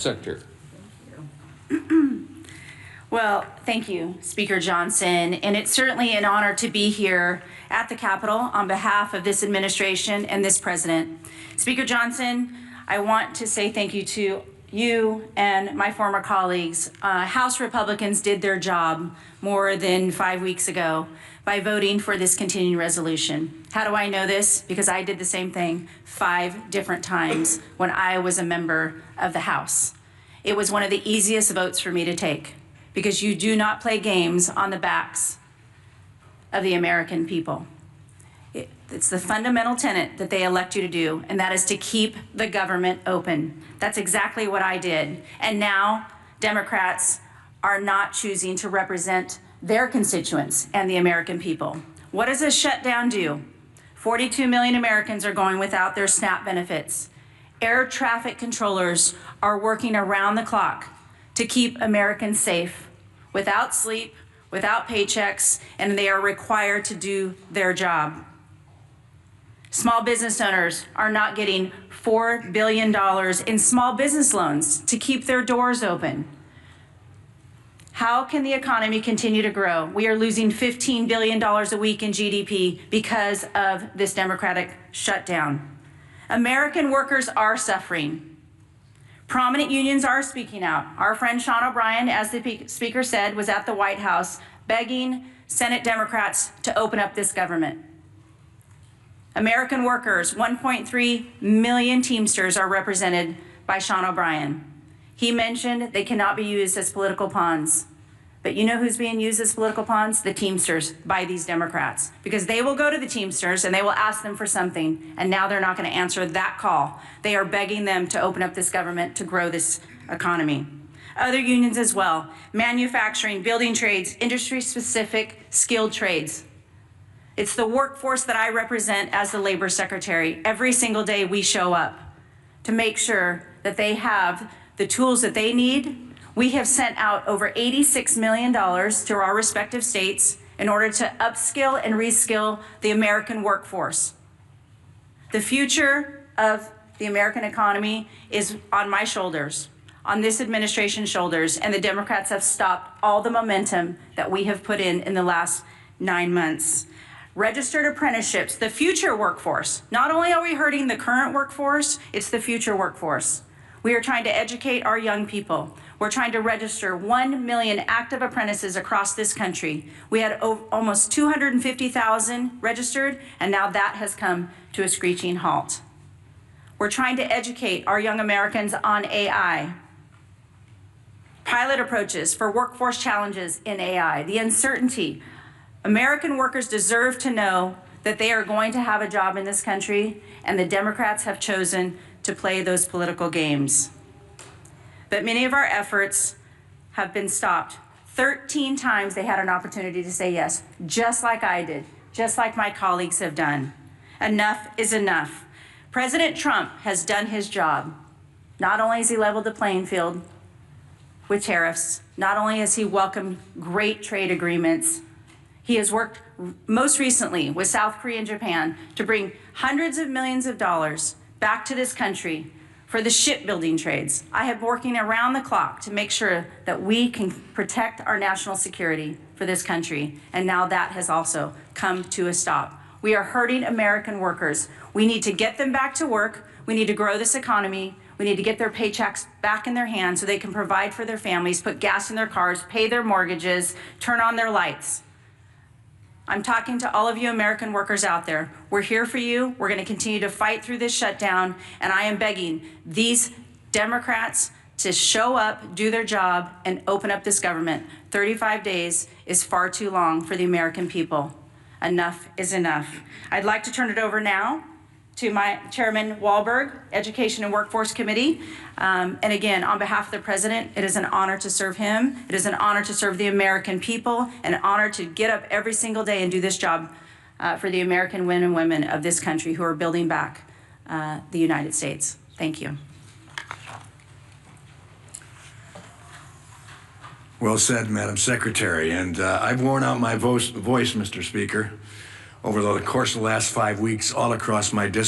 sector. Well, thank you, Speaker Johnson, and it's certainly an honor to be here at the Capitol on behalf of this administration and this president. Speaker Johnson, I want to say thank you to you and my former colleagues. House Republicans did their job more than 5 weeks ago by voting for this continuing resolution. How do I know this? Because I did the same thing 5 different times when I was a member of the House. It was one of the easiest votes for me to take, because you do not play games on the backs of the American people. It's the fundamental tenet that they elect you to do, and that is to keep the government open. That's exactly what I did. And now Democrats are not choosing to represent their constituents and the American people. What does a shutdown do? 42 million Americans are going without their SNAP benefits. Air traffic controllers are working around the clock to keep Americans safe, without sleep, without paychecks, and they are required to do their job. Small business owners are not getting $4 billion in small business loans to keep their doors open. How can the economy continue to grow? We are losing $15 billion a week in GDP because of this Democratic shutdown. American workers are suffering. Prominent unions are speaking out. Our friend Sean O'Brien, as the Speaker said, was at the White House begging Senate Democrats to open up this government. American workers, 1.3 million Teamsters are represented by Sean O'Brien. He mentioned they cannot be used as political pawns. But you know who's being used as political pawns? The Teamsters by these Democrats. Because they will go to the Teamsters and they will ask them for something, and now they're not going to answer that call. They are begging them to open up this government to grow this economy. Other unions as well: manufacturing, building trades, industry-specific skilled trades. It's the workforce that I represent as the Labor Secretary. Every single day we show up to make sure that they have the tools that they need. We have sent out over $86 million to our respective states in order to upskill and reskill the American workforce. The future of the American economy is on my shoulders, on this administration's shoulders, and the Democrats have stopped all the momentum that we have put in the last 9 months. Registered apprenticeships, the future workforce. Not only are we hurting the current workforce, it's the future workforce. We are trying to educate our young people. We're trying to register 1 million active apprentices across this country. We had almost 250,000 registered, and now that has come to a screeching halt. We're trying to educate our young Americans on AI. Pilot approaches for workforce challenges in AI, the uncertainty. American workers deserve to know that they are going to have a job in this country, and the Democrats have chosen to play those political games. But many of our efforts have been stopped. 13 times they had an opportunity to say yes, just like I did, just like my colleagues have done. Enough is enough. President Trump has done his job. Not only has he leveled the playing field with tariffs, not only has he welcomed great trade agreements, he has worked most recently with South Korea and Japan to bring hundreds of millions of dollars back to this country for the shipbuilding trades. I have been working around the clock to make sure that we can protect our national security for this country, and now that has also come to a stop. We are hurting American workers. We need to get them back to work. We need to grow this economy. We need to get their paychecks back in their hands so they can provide for their families, put gas in their cars, pay their mortgages, turn on their lights. I'm talking to all of you American workers out there. We're here for you. We're going to continue to fight through this shutdown, and I am begging these Democrats to show up, do their job, and open up this government. 35 days is far too long for the American people. Enough is enough. I'd like to turn it over now to my Chairman Wahlberg, Education and Workforce Committee. And again, on behalf of the President, it is an honor to serve him. It is an honor to serve the American people, an honor to get up every single day and do this job for the American men and women of this country who are building back the United States. Thank you. Well said, Madam Secretary. And I've worn out my voice, Mr. Speaker, over the course of the last 5 weeks all across my district.